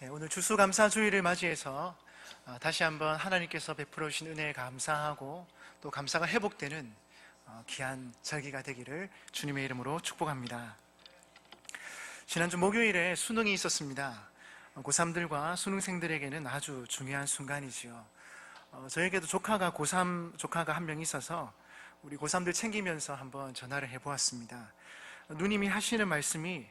오늘 추수감사주의를 맞이해서 다시 한번 하나님께서 베풀어 주신 은혜에 감사하고 또 감사가 회복되는 귀한 절기가 되기를 주님의 이름으로 축복합니다. 지난주 목요일에 수능이 있었습니다. 고3들과 수능생들에게는 아주 중요한 순간이지요. 저에게도 고3 조카가 한 명 있어서 우리 고3들 챙기면서 한번 전화를 해보았습니다. 누님이 하시는 말씀이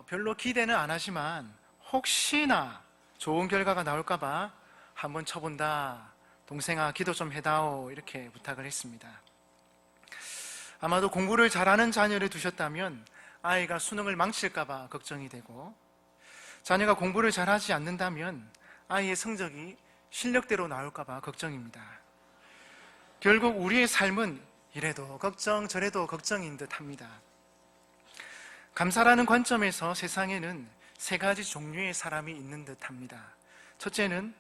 별로 기대는 안 하지만 혹시나 좋은 결과가 나올까봐 한번 쳐본다. 동생아 기도 좀 해다오. 이렇게 부탁을 했습니다. 아마도 공부를 잘하는 자녀를 두셨다면 아이가 수능을 망칠까봐 걱정이 되고, 자녀가 공부를 잘하지 않는다면 아이의 성적이 실력대로 나올까봐 걱정입니다. 결국 우리의 삶은 이래도 걱정 저래도 걱정인 듯 합니다. 감사라는 관점에서 세상에는 세 가지 종류의 사람이 있는 듯 합니다. 첫째는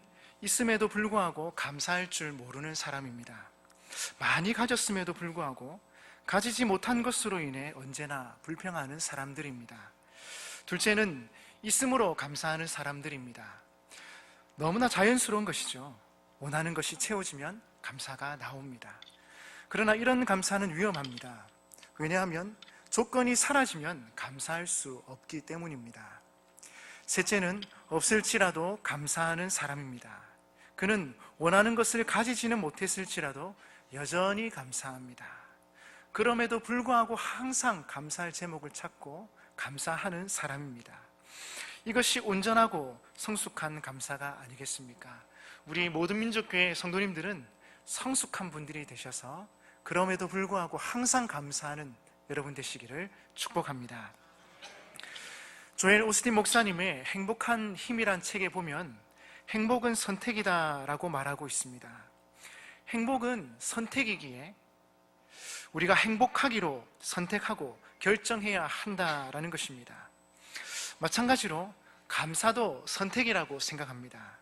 있음에도 불구하고 감사할 줄 모르는 사람입니다. 많이 가졌음에도 불구하고 가지지 못한 것으로 인해 언제나 불평하는 사람들입니다. 둘째는 있음으로 감사하는 사람들입니다. 너무나 자연스러운 것이죠. 원하는 것이 채워지면 감사가 나옵니다. 그러나 이런 감사는 위험합니다. 왜냐하면 조건이 사라지면 감사할 수 없기 때문입니다. 셋째는 없을지라도 감사하는 사람입니다. 그는 원하는 것을 가지지는 못했을지라도 여전히 감사합니다. 그럼에도 불구하고 항상 감사할 제목을 찾고 감사하는 사람입니다. 이것이 온전하고 성숙한 감사가 아니겠습니까? 우리 모든 민족교회 성도님들은 성숙한 분들이 되셔서 그럼에도 불구하고 항상 감사하는 여러분 되시기를 축복합니다. 조엘 오스틴 목사님의 행복한 힘이란 책에 보면 행복은 선택이다 라고 말하고 있습니다. 행복은 선택이기에 우리가 행복하기로 선택하고 결정해야 한다라는 것입니다. 마찬가지로 감사도 선택이라고 생각합니다.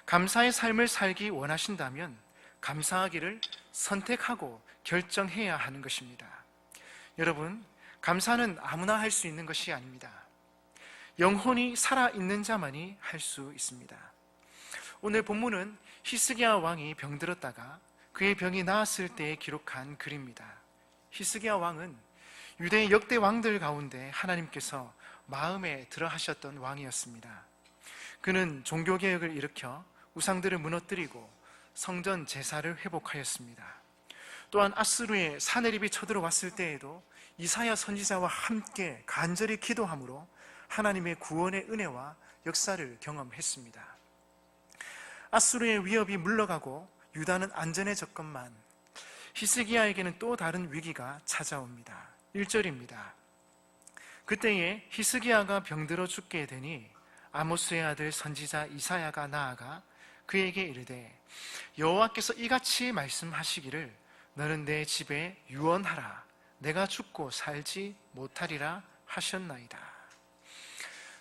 감사의 삶을 살기 원하신다면 감사하기를 선택하고 결정해야 하는 것입니다. 여러분, 감사는 아무나 할 수 있는 것이 아닙니다. 영혼이 살아있는 자만이 할 수 있습니다. 오늘 본문은 히스기야 왕이 병들었다가 그의 병이 나았을 때에 기록한 글입니다. 히스기야 왕은 유대의 역대 왕들 가운데 하나님께서 마음에 들어 하셨던 왕이었습니다. 그는 종교개혁을 일으켜 우상들을 무너뜨리고 성전 제사를 회복하였습니다. 또한 아수르의 사내립이 쳐들어왔을 때에도 이사야 선지자와 함께 간절히 기도함으로 하나님의 구원의 은혜와 역사를 경험했습니다. 아수르의 위협이 물러가고 유다는 안전해졌건만 히스기야에게는 또 다른 위기가 찾아옵니다. 1절입니다. 그때에 히스기야가 병들어 죽게 되니 아모스의 아들 선지자 이사야가 나아가 그에게 이르되 여호와께서 이같이 말씀하시기를 너는 내 집에 유언하라. 내가 죽고 살지 못하리라 하셨나이다.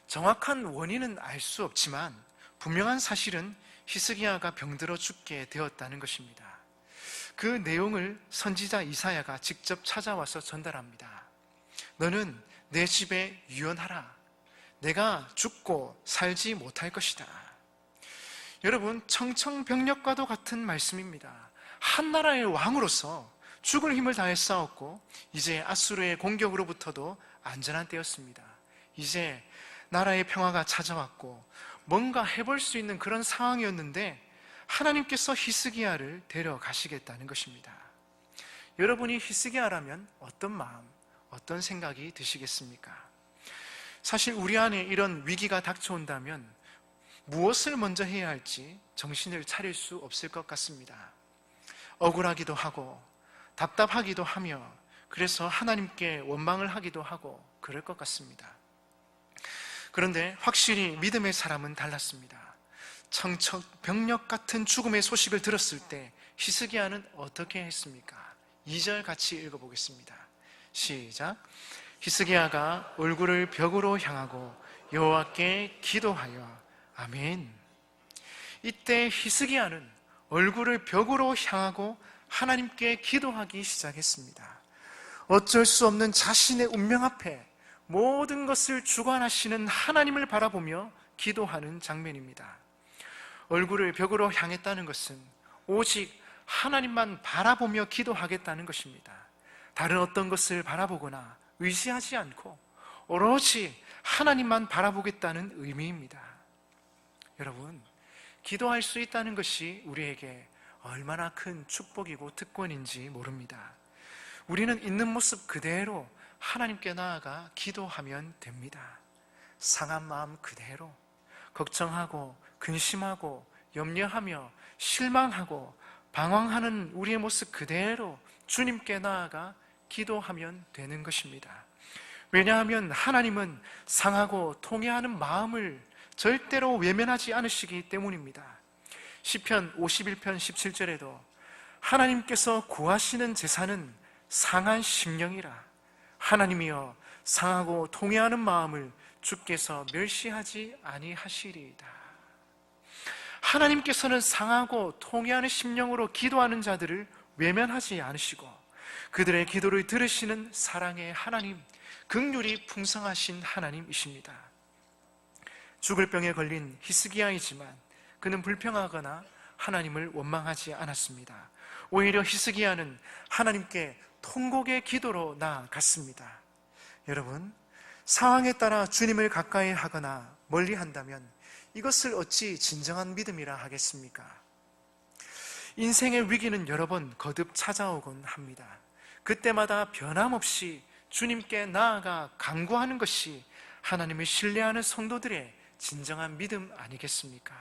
정확한 원인은 알 수 없지만 분명한 사실은 히스기야가 병들어 죽게 되었다는 것입니다. 그 내용을 선지자 이사야가 직접 찾아와서 전달합니다. 너는 내 집에 유언하라. 내가 죽고 살지 못할 것이다. 여러분, 청청병력과도 같은 말씀입니다. 한 나라의 왕으로서 죽을 힘을 다해 싸웠고 이제 아수르의 공격으로부터도 안전한 때였습니다. 이제 나라의 평화가 찾아왔고 뭔가 해볼 수 있는 그런 상황이었는데 하나님께서 히스기야를 데려가시겠다는 것입니다. 여러분이 히스기야라면 어떤 마음, 어떤 생각이 드시겠습니까? 사실 우리 안에 이런 위기가 닥쳐온다면 무엇을 먼저 해야 할지 정신을 차릴 수 없을 것 같습니다. 억울하기도 하고 답답하기도 하며 그래서 하나님께 원망을 하기도 하고 그럴 것 같습니다. 그런데 확실히 믿음의 사람은 달랐습니다. 청청병력 같은 죽음의 소식을 들었을 때 히스기야는 어떻게 했습니까? 2절 같이 읽어보겠습니다. 시작. 히스기야가 얼굴을 벽으로 향하고 여호와께 기도하여 아멘. 이때 히스기야는 얼굴을 벽으로 향하고 하나님께 기도하기 시작했습니다. 어쩔 수 없는 자신의 운명 앞에 모든 것을 주관하시는 하나님을 바라보며 기도하는 장면입니다. 얼굴을 벽으로 향했다는 것은 오직 하나님만 바라보며 기도하겠다는 것입니다. 다른 어떤 것을 바라보거나 의지하지 않고 오로지 하나님만 바라보겠다는 의미입니다. 여러분, 기도할 수 있다는 것이 우리에게 얼마나 큰 축복이고 특권인지 모릅니다. 우리는 있는 모습 그대로 하나님께 나아가 기도하면 됩니다. 상한 마음 그대로, 걱정하고 근심하고 염려하며 실망하고 방황하는 우리의 모습 그대로 주님께 나아가 기도하면 되는 것입니다. 왜냐하면 하나님은 상하고 통회하는 마음을 절대로 외면하지 않으시기 때문입니다. 시편 51편 17절에도 하나님께서 구하시는 제사는 상한 심령이라, 하나님이여 상하고 통회하는 마음을 주께서 멸시하지 아니하시리이다. 하나님께서는 상하고 통회하는 심령으로 기도하는 자들을 외면하지 않으시고 그들의 기도를 들으시는 사랑의 하나님, 긍휼이 풍성하신 하나님이십니다. 죽을 병에 걸린 히스기야이지만 그는 불평하거나 하나님을 원망하지 않았습니다. 오히려 히스기야는 하나님께 통곡의 기도로 나아갔습니다. 여러분, 상황에 따라 주님을 가까이 하거나 멀리 한다면 이것을 어찌 진정한 믿음이라 하겠습니까? 인생의 위기는 여러 번 거듭 찾아오곤 합니다. 그때마다 변함없이 주님께 나아가 간구하는 것이 하나님을 신뢰하는 성도들의 진정한 믿음 아니겠습니까?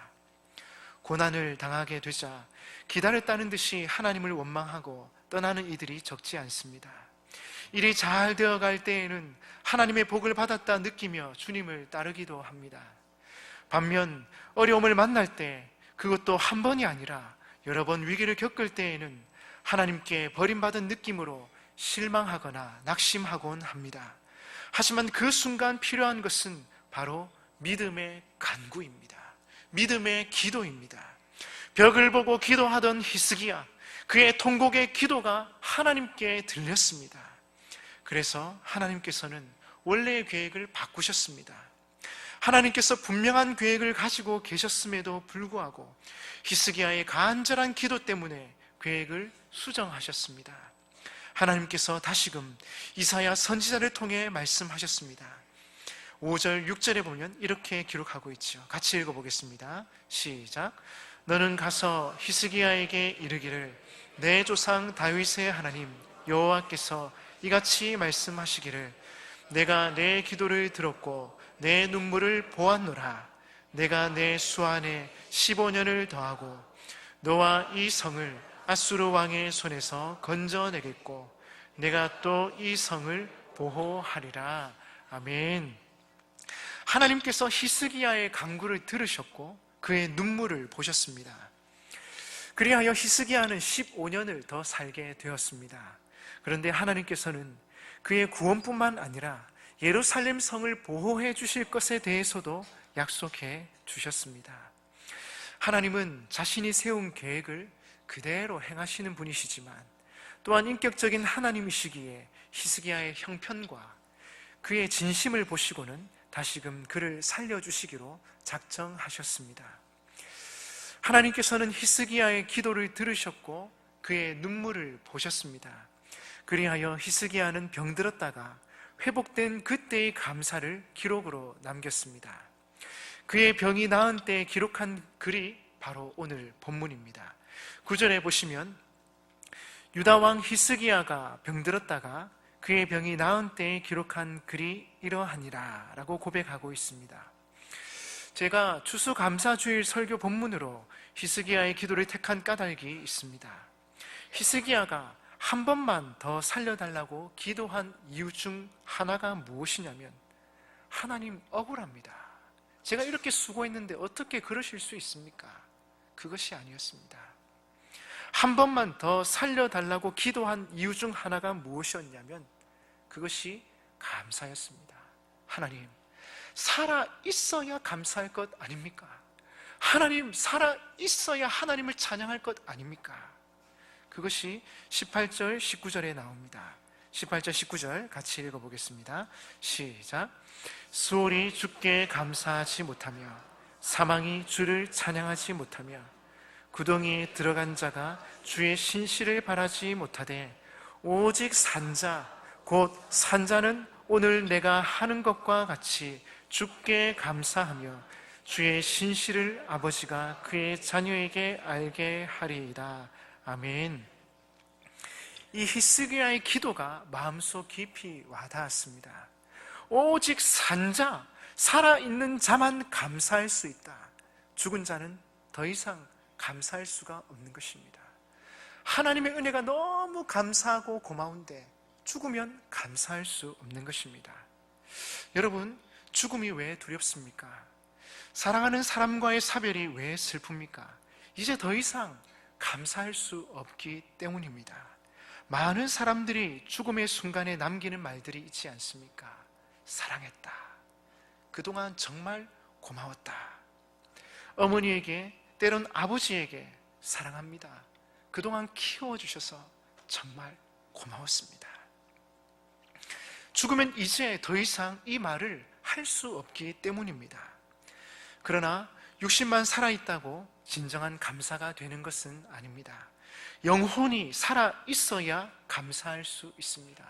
고난을 당하게 되자 기다렸다는 듯이 하나님을 원망하고 떠나는 이들이 적지 않습니다. 일이 잘 되어갈 때에는 하나님의 복을 받았다 느끼며 주님을 따르기도 합니다. 반면 어려움을 만날 때, 그것도 한 번이 아니라 여러 번 위기를 겪을 때에는 하나님께 버림받은 느낌으로 실망하거나 낙심하곤 합니다. 하지만 그 순간 필요한 것은 바로 믿음의 간구입니다. 믿음의 기도입니다. 벽을 보고 기도하던 히스기야, 그의 통곡의 기도가 하나님께 들렸습니다. 그래서 하나님께서는 원래의 계획을 바꾸셨습니다. 하나님께서 분명한 계획을 가지고 계셨음에도 불구하고 히스기야의 간절한 기도 때문에 계획을 수정하셨습니다. 하나님께서 다시금 이사야 선지자를 통해 말씀하셨습니다. 5절, 6절에 보면 이렇게 기록하고 있죠. 같이 읽어보겠습니다. 시작. 너는 가서 히스기야에게 이르기를 내 조상 다윗의 하나님 여호와께서 이같이 말씀하시기를 내가 내 기도를 들었고 내 눈물을 보았노라. 내가 내 수안에 15년을 더하고 너와 이 성을 아수르 왕의 손에서 건져내겠고 내가 또 이 성을 보호하리라. 아멘. 하나님께서 히스기야의 간구를 들으셨고 그의 눈물을 보셨습니다. 그리하여 히스기야는 15년을 더 살게 되었습니다. 그런데 하나님께서는 그의 구원뿐만 아니라 예루살렘 성을 보호해 주실 것에 대해서도 약속해 주셨습니다. 하나님은 자신이 세운 계획을 그대로 행하시는 분이시지만 또한 인격적인 하나님이시기에 히스기야의 형편과 그의 진심을 보시고는 다시금 그를 살려주시기로 작정하셨습니다. 하나님께서는 히스기야의 기도를 들으셨고 그의 눈물을 보셨습니다. 그리하여 히스기야는 병들었다가 회복된 그때의 감사를 기록으로 남겼습니다. 그의 병이 나은 때 기록한 글이 바로 오늘 본문입니다. 9절에 보시면 유다왕 히스기야가 병들었다가 그의 병이 나은 때에 기록한 글이 이러하니라 라고 고백하고 있습니다. 제가 추수감사주일 설교 본문으로 히스기야의 기도를 택한 까닭이 있습니다. 히스기야가 한 번만 더 살려달라고 기도한 이유 중 하나가 무엇이냐면 하나님 억울합니다. 제가 이렇게 수고했는데 어떻게 그러실 수 있습니까? 그것이 아니었습니다. 한 번만 더 살려달라고 기도한 이유 중 하나가 무엇이었냐면 그것이 감사였습니다. 하나님, 살아 있어야 감사할 것 아닙니까? 하나님, 살아 있어야 하나님을 찬양할 것 아닙니까? 그것이 18절, 19절에 나옵니다. 18절, 19절 같이 읽어보겠습니다. 시작. 수월이 주께 감사하지 못하며 사망이 주를 찬양하지 못하며 구덩이에 들어간 자가 주의 신실을 바라지 못하되 오직 산자 곧 산자는 오늘 내가 하는 것과 같이 주께 감사하며 주의 신실을 아버지가 그의 자녀에게 알게 하리이다. 아멘. 이 히스기야의 기도가 마음속 깊이 와닿았습니다. 오직 산자, 살아있는 자만 감사할 수 있다. 죽은 자는 더 이상 감사할 수가 없는 것입니다. 하나님의 은혜가 너무 감사하고 고마운데 죽으면 감사할 수 없는 것입니다. 여러분, 죽음이 왜 두렵습니까? 사랑하는 사람과의 사별이 왜 슬픕니까? 이제 더 이상 감사할 수 없기 때문입니다. 많은 사람들이 죽음의 순간에 남기는 말들이 있지 않습니까? 사랑했다. 그동안 정말 고마웠다. 어머니에게, 때론 아버지에게 사랑합니다. 그동안 키워주셔서 정말 고마웠습니다. 죽으면 이제 더 이상 이 말을 할 수 없기 때문입니다. 그러나 육신만 살아있다고 진정한 감사가 되는 것은 아닙니다. 영혼이 살아있어야 감사할 수 있습니다.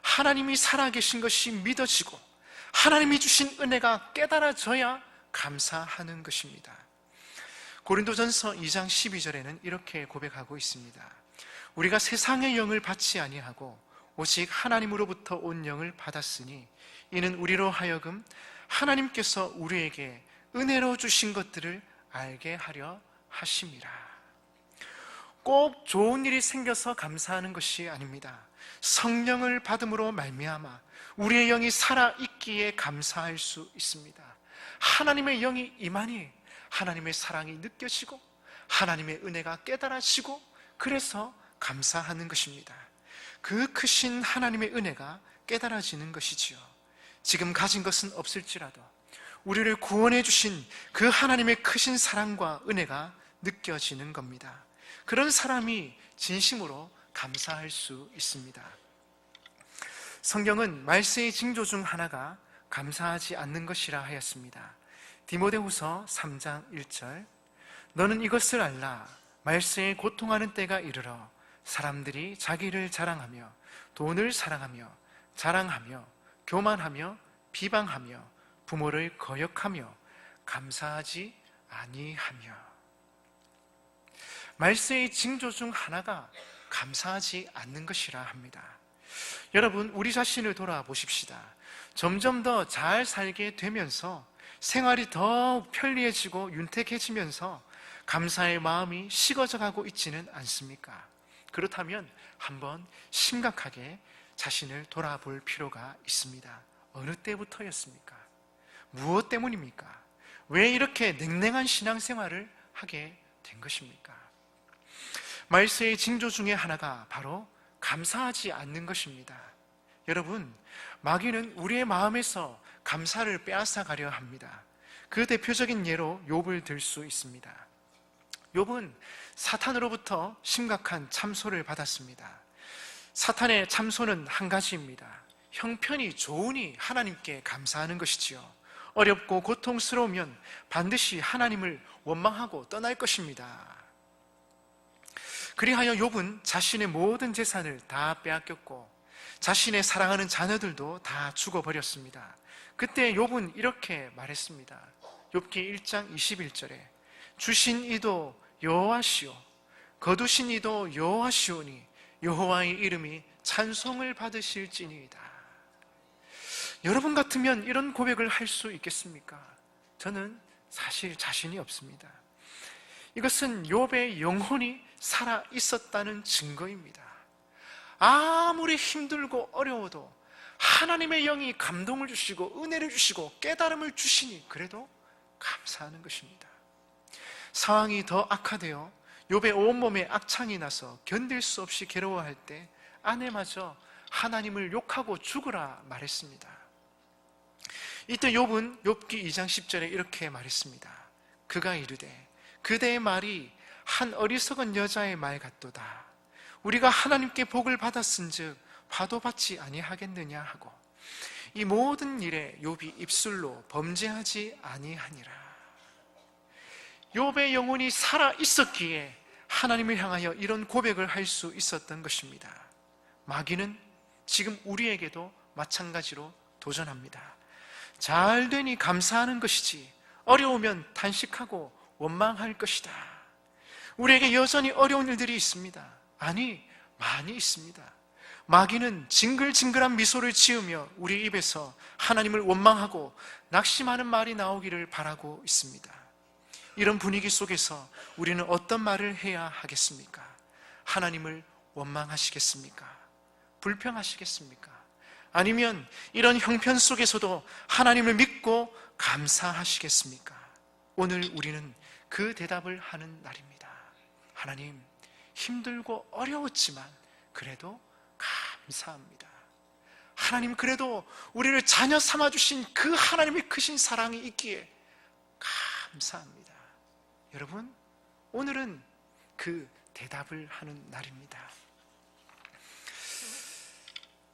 하나님이 살아계신 것이 믿어지고 하나님이 주신 은혜가 깨달아져야 감사하는 것입니다. 고린도전서 2장 12절에는 이렇게 고백하고 있습니다. 우리가 세상의 영을 받지 아니하고 오직 하나님으로부터 온 영을 받았으니 이는 우리로 하여금 하나님께서 우리에게 은혜로 주신 것들을 알게 하려 하심이라. 꼭 좋은 일이 생겨서 감사하는 것이 아닙니다. 성령을 받음으로 말미암아 우리의 영이 살아있기에 감사할 수 있습니다. 하나님의 영이 임하니 하나님의 사랑이 느껴지고 하나님의 은혜가 깨달아지고 그래서 감사하는 것입니다. 그 크신 하나님의 은혜가 깨달아지는 것이지요. 지금 가진 것은 없을지라도 우리를 구원해 주신 그 하나님의 크신 사랑과 은혜가 느껴지는 겁니다. 그런 사람이 진심으로 감사할 수 있습니다. 성경은 말세의 징조 중 하나가 감사하지 않는 것이라 하였습니다. 디모데후서 3장 1절 너는 이것을 알라. 말세에 고통하는 때가 이르러 사람들이 자기를 자랑하며 돈을 사랑하며 자랑하며 교만하며 비방하며 부모를 거역하며 감사하지 아니하며. 말세의 징조 중 하나가 감사하지 않는 것이라 합니다. 여러분, 우리 자신을 돌아보십시다. 점점 더 잘 살게 되면서 생활이 더욱 편리해지고 윤택해지면서 감사의 마음이 식어져 가고 있지는 않습니까? 그렇다면 한번 심각하게 자신을 돌아볼 필요가 있습니다. 어느 때부터였습니까? 무엇 때문입니까? 왜 이렇게 냉랭한 신앙생활을 하게 된 것입니까? 말세의 징조 중에 하나가 바로 감사하지 않는 것입니다. 여러분, 마귀는 우리의 마음에서 감사를 빼앗아 가려 합니다. 그 대표적인 예로 욥을 들 수 있습니다. 욥은 사탄으로부터 심각한 참소를 받았습니다. 사탄의 참소는 한 가지입니다. 형편이 좋으니 하나님께 감사하는 것이지요. 어렵고 고통스러우면 반드시 하나님을 원망하고 떠날 것입니다. 그리하여 욥은 자신의 모든 재산을 다 빼앗겼고 자신의 사랑하는 자녀들도 다 죽어버렸습니다. 그때 욥은 이렇게 말했습니다. 욥기 1장 21절에 주신 이도 여호와시오 거두신 이도 여호와시오니 여호와의 이름이 찬송을 받으실지니이다. 여러분 같으면 이런 고백을 할 수 있겠습니까? 저는 사실 자신이 없습니다. 이것은 욥의 영혼이 살아 있었다는 증거입니다. 아무리 힘들고 어려워도 하나님의 영이 감동을 주시고 은혜를 주시고 깨달음을 주시니 그래도 감사하는 것입니다. 상황이 더 악화되어 욥의 온몸에 악창이 나서 견딜 수 없이 괴로워할 때 아내마저 하나님을 욕하고 죽으라 말했습니다. 이때 욥은 욥기 2장 10절에 이렇게 말했습니다. 그가 이르되 그대의 말이 한 어리석은 여자의 말 같도다. 우리가 하나님께 복을 받았은즉 화도 받지 아니하겠느냐 하고 이 모든 일에 욥이 입술로 범죄하지 아니하니라. 욥의 영혼이 살아 있었기에 하나님을 향하여 이런 고백을 할 수 있었던 것입니다. 마귀는 지금 우리에게도 마찬가지로 도전합니다. 잘 되니 감사하는 것이지 어려우면 단식하고 원망할 것이다. 우리에게 여전히 어려운 일들이 있습니다. 아니, 많이 있습니다. 마귀는 징글징글한 미소를 지으며 우리 입에서 하나님을 원망하고 낙심하는 말이 나오기를 바라고 있습니다. 이런 분위기 속에서 우리는 어떤 말을 해야 하겠습니까? 하나님을 원망하시겠습니까? 불평하시겠습니까? 아니면 이런 형편 속에서도 하나님을 믿고 감사하시겠습니까? 오늘 우리는 그 대답을 하는 날입니다. 하나님, 힘들고 어려웠지만 그래도 감사합니다. 하나님, 그래도 우리를 자녀 삼아주신 그 하나님의 크신 사랑이 있기에 감사합니다. 여러분, 오늘은 그 대답을 하는 날입니다.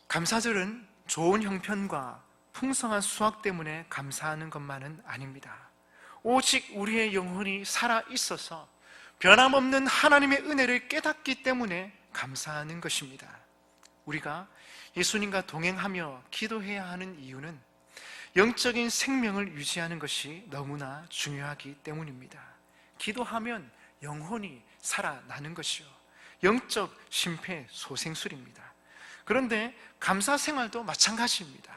감사절은 좋은 형편과 풍성한 수확 때문에 감사하는 것만은 아닙니다. 오직 우리의 영혼이 살아있어서 변함없는 하나님의 은혜를 깨닫기 때문에 감사하는 것입니다. 우리가 예수님과 동행하며 기도해야 하는 이유는 영적인 생명을 유지하는 것이 너무나 중요하기 때문입니다. 기도하면 영혼이 살아나는 것이요, 영적 심폐소생술입니다. 그런데 감사 생활도 마찬가지입니다.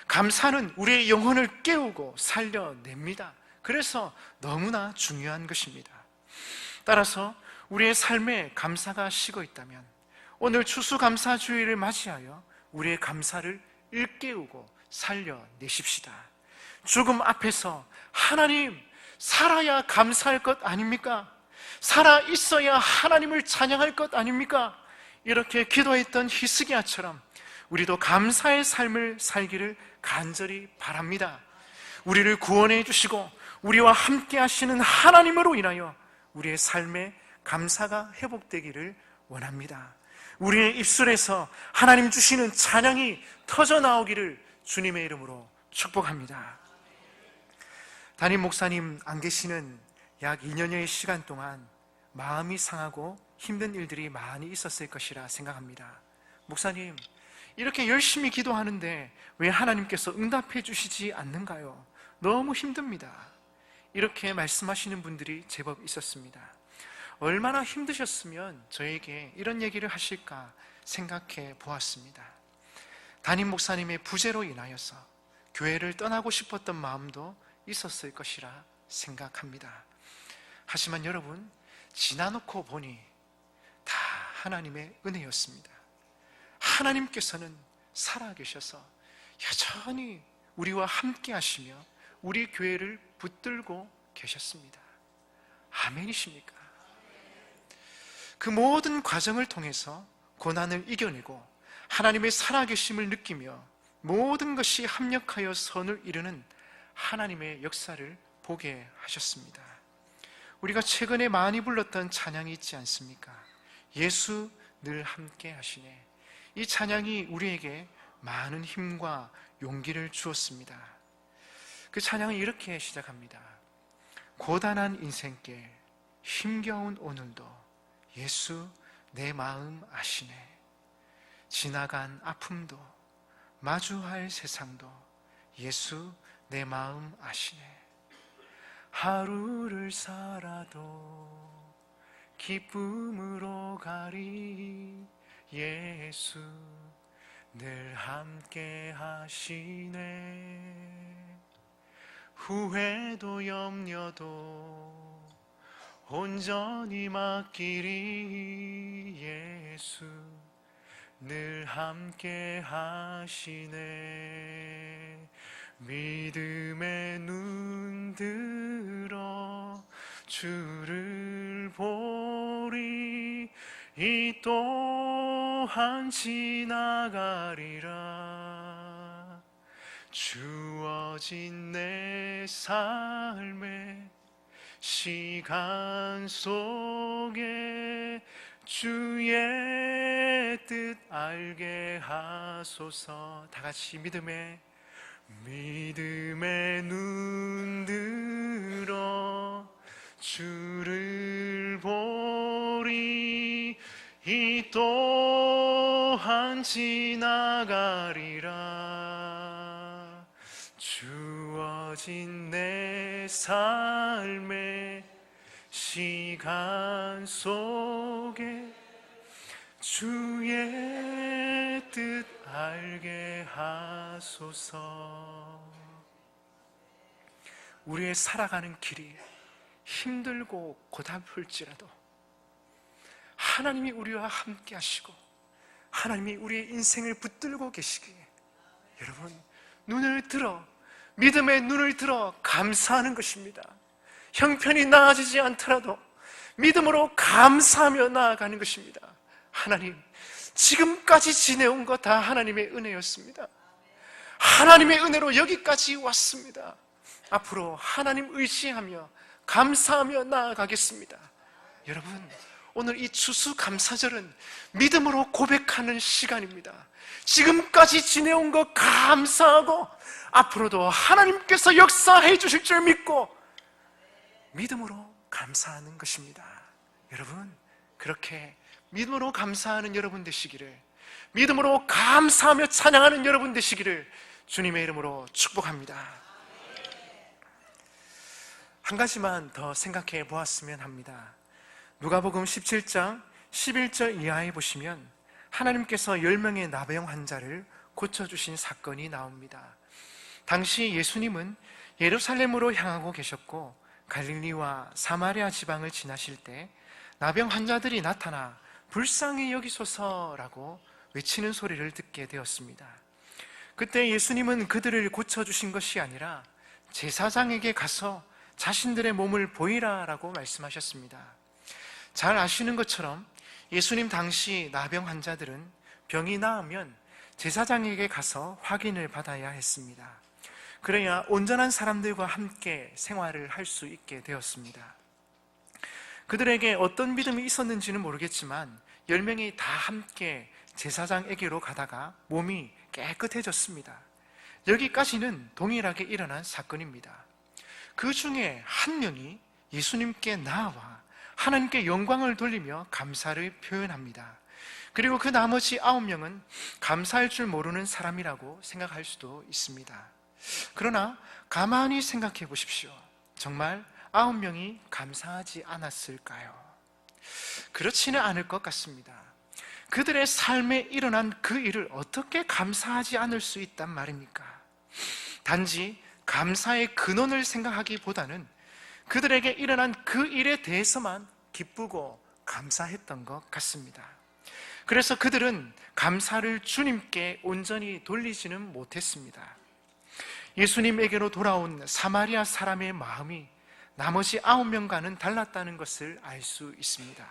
감사는 우리의 영혼을 깨우고 살려냅니다. 그래서 너무나 중요한 것입니다. 따라서 우리의 삶에 감사가 식어 있다면 오늘 추수감사주의를 맞이하여 우리의 감사를 일깨우고 살려내십시다. 죽음 앞에서 하나님, 살아야 감사할 것 아닙니까? 살아 있어야 하나님을 찬양할 것 아닙니까? 이렇게 기도했던 히스기야처럼 우리도 감사의 삶을 살기를 간절히 바랍니다. 우리를 구원해 주시고 우리와 함께 하시는 하나님으로 인하여 우리의 삶에 감사가 회복되기를 원합니다. 우리의 입술에서 하나님 주시는 찬양이 터져 나오기를 주님의 이름으로 축복합니다. 담임 목사님 안 계시는 약 2년여의 시간 동안 마음이 상하고 힘든 일들이 많이 있었을 것이라 생각합니다. 목사님, 이렇게 열심히 기도하는데 왜 하나님께서 응답해 주시지 않는가요? 너무 힘듭니다. 이렇게 말씀하시는 분들이 제법 있었습니다. 얼마나 힘드셨으면 저에게 이런 얘기를 하실까 생각해 보았습니다. 담임 목사님의 부재로 인하여서 교회를 떠나고 싶었던 마음도 있었을 것이라 생각합니다. 하지만 여러분, 지나놓고 보니 다 하나님의 은혜였습니다. 하나님께서는 살아계셔서 여전히 우리와 함께 하시며 우리 교회를 붙들고 계셨습니다. 아멘이십니까? 그 모든 과정을 통해서 고난을 이겨내고 하나님의 살아계심을 느끼며 모든 것이 합력하여 선을 이루는 하나님의 역사를 보게 하셨습니다. 우리가 최근에 많이 불렀던 찬양이 있지 않습니까? 예수 늘 함께 하시네. 이 찬양이 우리에게 많은 힘과 용기를 주었습니다. 그 찬양은 이렇게 시작합니다. 고단한 인생길, 힘겨운 오늘도 예수 내 마음 아시네. 지나간 아픔도 마주할 세상도 예수 내 마음 아시네. 하루를 살아도 기쁨으로 가리 예수 늘 함께 하시네. 후회도 염려도 온전히 맡기리 예수 늘 함께 하시네. 믿음의 눈 들어 주를 보리 이 또한 지나가리라. 주어진 내 삶의 시간 속에 주의 뜻 알게 하소서. 다 같이 믿음의 눈 들어 주를 보리 이 또한 지나가리라. 주어진 내 삶의 시간 속에 주의 뜻 알게 하소서. 우리의 살아가는 길이 힘들고 고달플지라도 하나님이 우리와 함께 하시고 하나님이 우리의 인생을 붙들고 계시기에 여러분, 눈을 들어, 믿음의 눈을 들어 감사하는 것입니다. 형편이 나아지지 않더라도 믿음으로 감사하며 나아가는 것입니다. 하나님, 지금까지 지내온 것 다 하나님의 은혜였습니다. 하나님의 은혜로 여기까지 왔습니다. 앞으로 하나님 의지하며 감사하며 나아가겠습니다. 여러분, 오늘 이 추수감사절은 믿음으로 고백하는 시간입니다. 지금까지 지내온 것 감사하고 앞으로도 하나님께서 역사해 주실 줄 믿고 믿음으로 감사하는 것입니다. 여러분, 그렇게 믿음으로 감사하는 여러분 되시기를, 믿음으로 감사하며 찬양하는 여러분 되시기를 주님의 이름으로 축복합니다. 한 가지만 더 생각해 보았으면 합니다. 누가복음 17장 11절 이하에 보시면 하나님께서 10명의 나병 환자를 고쳐주신 사건이 나옵니다. 당시 예수님은 예루살렘으로 향하고 계셨고 갈릴리와 사마리아 지방을 지나실 때 나병 환자들이 나타나 불쌍히 여기소서라고 외치는 소리를 듣게 되었습니다. 그때 예수님은 그들을 고쳐주신 것이 아니라 제사장에게 가서 자신들의 몸을 보이라라고 말씀하셨습니다. 잘 아시는 것처럼 예수님 당시 나병 환자들은 병이 나으면 제사장에게 가서 확인을 받아야 했습니다. 그래야 온전한 사람들과 함께 생활을 할 수 있게 되었습니다. 그들에게 어떤 믿음이 있었는지는 모르겠지만 10명이 다 함께 제사장에게로 가다가 몸이 깨끗해졌습니다. 여기까지는 동일하게 일어난 사건입니다. 그 중에 한 명이 예수님께 나와 하나님께 영광을 돌리며 감사를 표현합니다. 그리고 그 나머지 9명은 감사할 줄 모르는 사람이라고 생각할 수도 있습니다. 그러나 가만히 생각해 보십시오. 정말 9명이 감사하지 않았을까요? 그렇지는 않을 것 같습니다. 그들의 삶에 일어난 그 일을 어떻게 감사하지 않을 수 있단 말입니까? 단지 감사의 근원을 생각하기보다는 그들에게 일어난 그 일에 대해서만 기쁘고 감사했던 것 같습니다. 그래서 그들은 감사를 주님께 온전히 돌리지는 못했습니다. 예수님에게로 돌아온 사마리아 사람의 마음이 나머지 9명과는 달랐다는 것을 알 수 있습니다.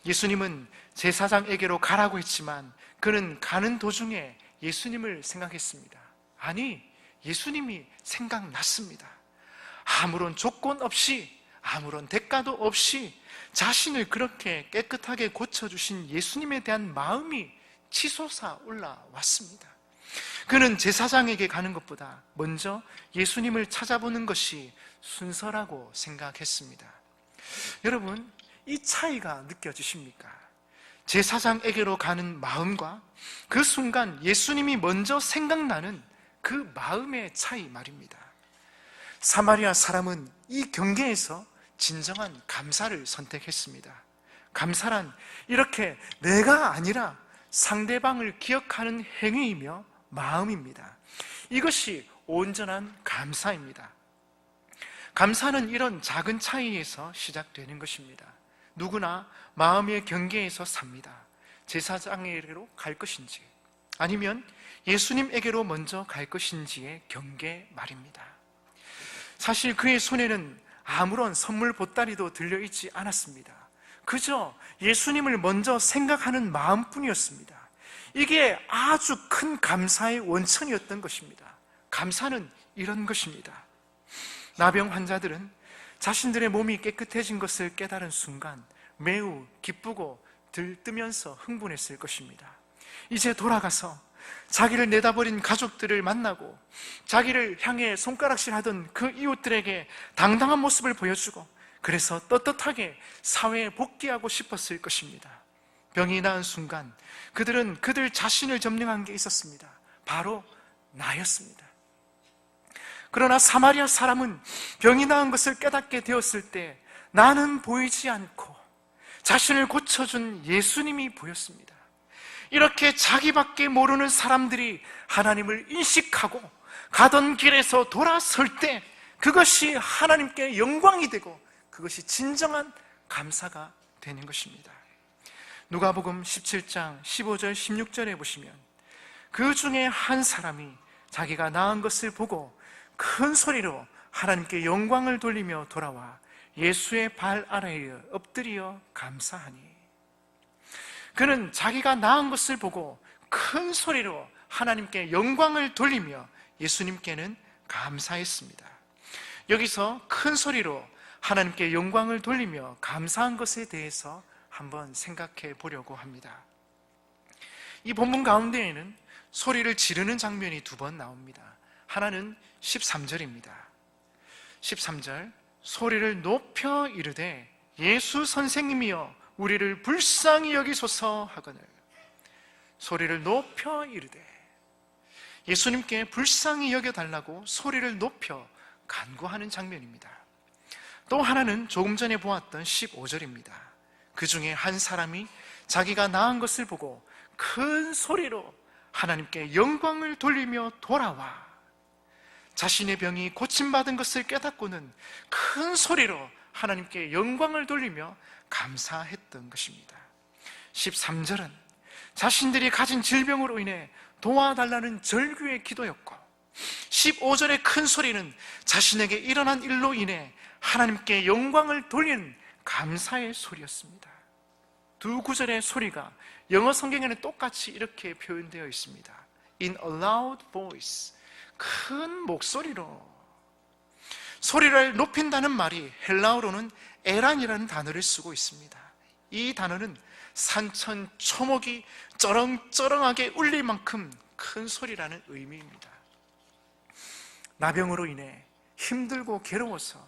예수님은 제사장에게로 가라고 했지만 그는 가는 도중에 예수님을 생각했습니다. 아니, 예수님이 생각났습니다. 아무런 조건 없이, 아무런 대가도 없이 자신을 그렇게 깨끗하게 고쳐주신 예수님에 대한 마음이 치솟아 올라왔습니다. 그는 제사장에게 가는 것보다 먼저 예수님을 찾아보는 것이 순서라고 생각했습니다. 여러분, 이 차이가 느껴지십니까? 제사장에게로 가는 마음과 그 순간 예수님이 먼저 생각나는 그 마음의 차이 말입니다. 사마리아 사람은 이 경계에서 진정한 감사를 선택했습니다. 감사란 이렇게 내가 아니라 상대방을 기억하는 행위이며 마음입니다. 이것이 온전한 감사입니다. 감사는 이런 작은 차이에서 시작되는 것입니다. 누구나 마음의 경계에서 삽니다. 제사장에게로 갈 것인지 아니면 예수님에게로 먼저 갈 것인지의 경계 말입니다. 사실 그의 손에는 아무런 선물 보따리도 들려있지 않았습니다. 그저 예수님을 먼저 생각하는 마음뿐이었습니다. 이게 아주 큰 감사의 원천이었던 것입니다. 감사는 이런 것입니다. 나병 환자들은 자신들의 몸이 깨끗해진 것을 깨달은 순간 매우 기쁘고 들뜨면서 흥분했을 것입니다. 이제 돌아가서 자기를 내다버린 가족들을 만나고 자기를 향해 손가락질하던 그 이웃들에게 당당한 모습을 보여주고 그래서 떳떳하게 사회에 복귀하고 싶었을 것입니다. 병이 나은 순간 그들은 그들 자신을 점령한 게 있었습니다. 바로 나였습니다. 그러나 사마리아 사람은 병이 나은 것을 깨닫게 되었을 때 나는 보이지 않고 자신을 고쳐준 예수님이 보였습니다. 이렇게 자기밖에 모르는 사람들이 하나님을 인식하고 가던 길에서 돌아설 때 그것이 하나님께 영광이 되고 그것이 진정한 감사가 되는 것입니다. 누가복음 17장 15절 16절에 보시면 그 중에 한 사람이 자기가 나은 것을 보고 큰 소리로 하나님께 영광을 돌리며 돌아와 예수의 발 아래에 엎드려 감사하니, 그는 자기가 나은 것을 보고 큰 소리로 하나님께 영광을 돌리며 예수님께는 감사했습니다. 여기서 큰 소리로 하나님께 영광을 돌리며 감사한 것에 대해서 한번 생각해 보려고 합니다. 이 본문 가운데에는 소리를 지르는 장면이 두 번 나옵니다. 하나는 13절입니다. 13절, 소리를 높여 이르되 예수 선생님이여 우리를 불쌍히 여기소서 하거늘. 소리를 높여 이르되, 예수님께 불쌍히 여겨달라고 소리를 높여 간구하는 장면입니다. 또 하나는 조금 전에 보았던 15절입니다. 그 중에 한 사람이 자기가 나은 것을 보고 큰 소리로 하나님께 영광을 돌리며 돌아와 자신의 병이 고침받은 것을 깨닫고는 큰 소리로 하나님께 영광을 돌리며 감사했던 것입니다. 13절은 자신들이 가진 질병으로 인해 도와달라는 절규의 기도였고, 15절의 큰 소리는 자신에게 일어난 일로 인해 하나님께 영광을 돌리는 감사의 소리였습니다. 두 구절의 소리가 영어 성경에는 똑같이 이렇게 표현되어 있습니다. In a loud voice, 큰 목소리로. 소리를 높인다는 말이 헬라어로는 에란이라는 단어를 쓰고 있습니다. 이 단어는 산천 초목이 쩌렁쩌렁하게 울릴 만큼 큰 소리라는 의미입니다. 나병으로 인해 힘들고 괴로워서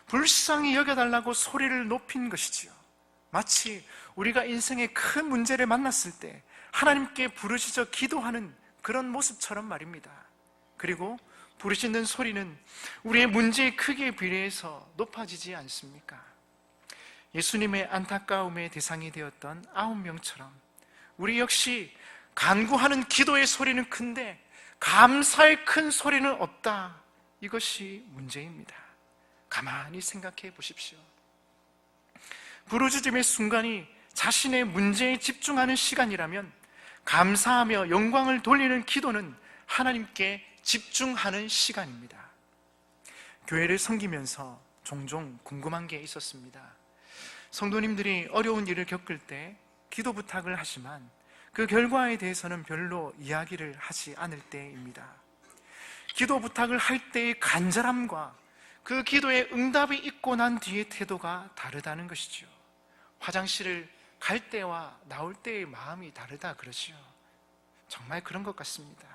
불쌍히 여겨달라고 소리를 높인 것이지요. 마치 우리가 인생의 큰 문제를 만났을 때 하나님께 부르짖어 기도하는 그런 모습처럼 말입니다. 그리고 부르짖는 소리는 우리의 문제의 크기에 비례해서 높아지지 않습니까? 예수님의 안타까움의 대상이 되었던 9명처럼 우리 역시 간구하는 기도의 소리는 큰데 감사의 큰 소리는 없다. 이것이 문제입니다. 가만히 생각해 보십시오. 부르짖음의 순간이 자신의 문제에 집중하는 시간이라면 감사하며 영광을 돌리는 기도는 하나님께 집중하는 시간입니다. 교회를 섬기면서 종종 궁금한 게 있었습니다. 성도님들이 어려운 일을 겪을 때 기도 부탁을 하지만 그 결과에 대해서는 별로 이야기를 하지 않을 때입니다. 기도 부탁을 할 때의 간절함과 그 기도의 응답이 있고 난 뒤의 태도가 다르다는 것이죠. 화장실을 갈 때와 나올 때의 마음이 다르다 그러지요. 정말 그런 것 같습니다.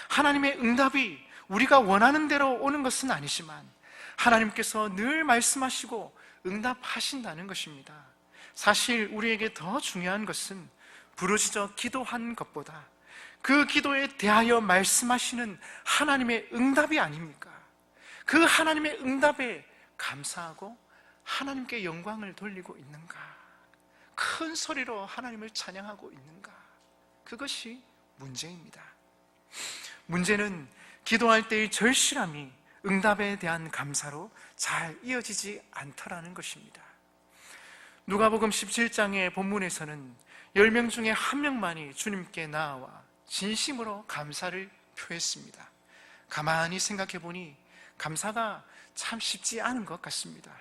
하나님의 응답이 우리가 원하는 대로 오는 것은 아니지만 하나님께서 늘 말씀하시고 응답하신다는 것입니다. 사실 우리에게 더 중요한 것은 부르짖어 기도한 것보다 그 기도에 대하여 말씀하시는 하나님의 응답이 아닙니까? 그 하나님의 응답에 감사하고 하나님께 영광을 돌리고 있는가? 큰 소리로 하나님을 찬양하고 있는가? 그것이 문제입니다. 문제는 기도할 때의 절실함이 응답에 대한 감사로 잘 이어지지 않더라는 것입니다. 누가복음 17장의 본문에서는 10명 중에 1명만이 주님께 나아와 진심으로 감사를 표했습니다. 가만히 생각해 보니 감사가 참 쉽지 않은 것 같습니다.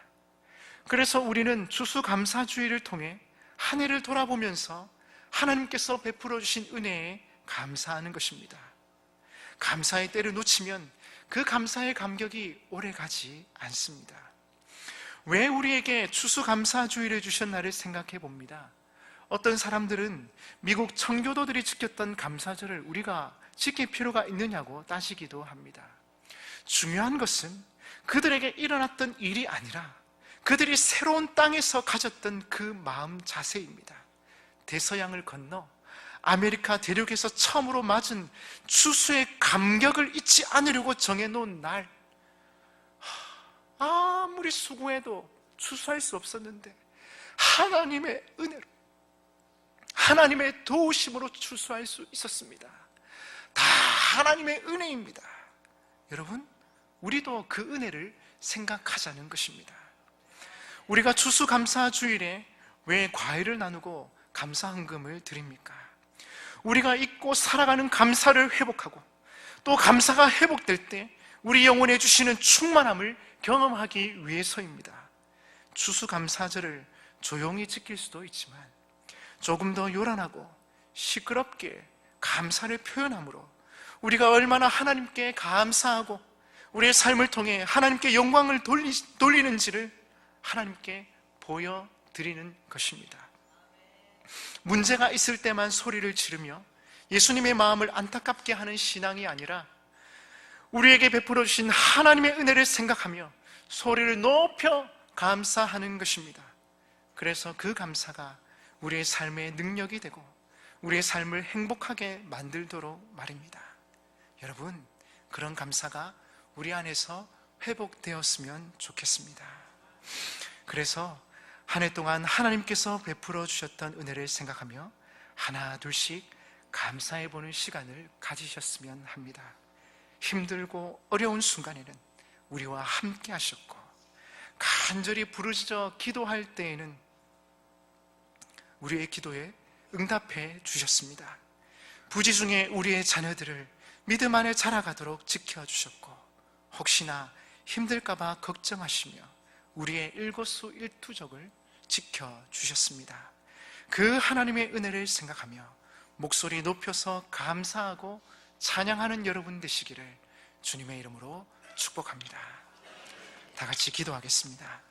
그래서 우리는 추수감사주의를 통해 한 해를 돌아보면서 하나님께서 베풀어 주신 은혜에 감사하는 것입니다. 감사의 때를 놓치면 그 감사의 감격이 오래가지 않습니다. 왜 우리에게 추수감사주의를 주셨나를 생각해 봅니다. 어떤 사람들은 미국 청교도들이 지켰던 감사절을 우리가 지킬 필요가 있느냐고 따지기도 합니다. 중요한 것은 그들에게 일어났던 일이 아니라 그들이 새로운 땅에서 가졌던 그 마음 자세입니다. 대서양을 건너 아메리카 대륙에서 처음으로 맞은 추수의 감격을 잊지 않으려고 정해놓은 날, 아무리 수고해도 추수할 수 없었는데 하나님의 은혜로, 하나님의 도우심으로 추수할 수 있었습니다. 다 하나님의 은혜입니다. 여러분, 우리도 그 은혜를 생각하자는 것입니다. 우리가 추수감사주일에 왜 과일을 나누고 감사헌금을 드립니까? 우리가 잊고 살아가는 감사를 회복하고, 또 감사가 회복될 때 우리 영혼에 주시는 충만함을 경험하기 위해서입니다. 추수감사절을 조용히 지킬 수도 있지만 조금 더 요란하고 시끄럽게 감사를 표현함으로 우리가 얼마나 하나님께 감사하고 우리의 삶을 통해 하나님께 영광을 돌리는지를 하나님께 보여드리는 것입니다. 문제가 있을 때만 소리를 지르며 예수님의 마음을 안타깝게 하는 신앙이 아니라 우리에게 베풀어 주신 하나님의 은혜를 생각하며 소리를 높여 감사하는 것입니다. 그래서 그 감사가 우리의 삶의 능력이 되고 우리의 삶을 행복하게 만들도록 말입니다. 여러분, 그런 감사가 우리 안에서 회복되었으면 좋겠습니다. 그래서 한 해 동안 하나님께서 베풀어 주셨던 은혜를 생각하며 하나 둘씩 감사해 보는 시간을 가지셨으면 합니다. 힘들고 어려운 순간에는 우리와 함께 하셨고, 간절히 부르짖어 기도할 때에는 우리의 기도에 응답해 주셨습니다. 부지 중에 우리의 자녀들을 믿음 안에 자라가도록 지켜주셨고, 혹시나 힘들까봐 걱정하시며 우리의 일거수일투족을 지켜주셨습니다. 그 하나님의 은혜를 생각하며 목소리 높여서 감사하고 찬양하는 여러분 되시기를 주님의 이름으로 축복합니다. 다 같이 기도하겠습니다.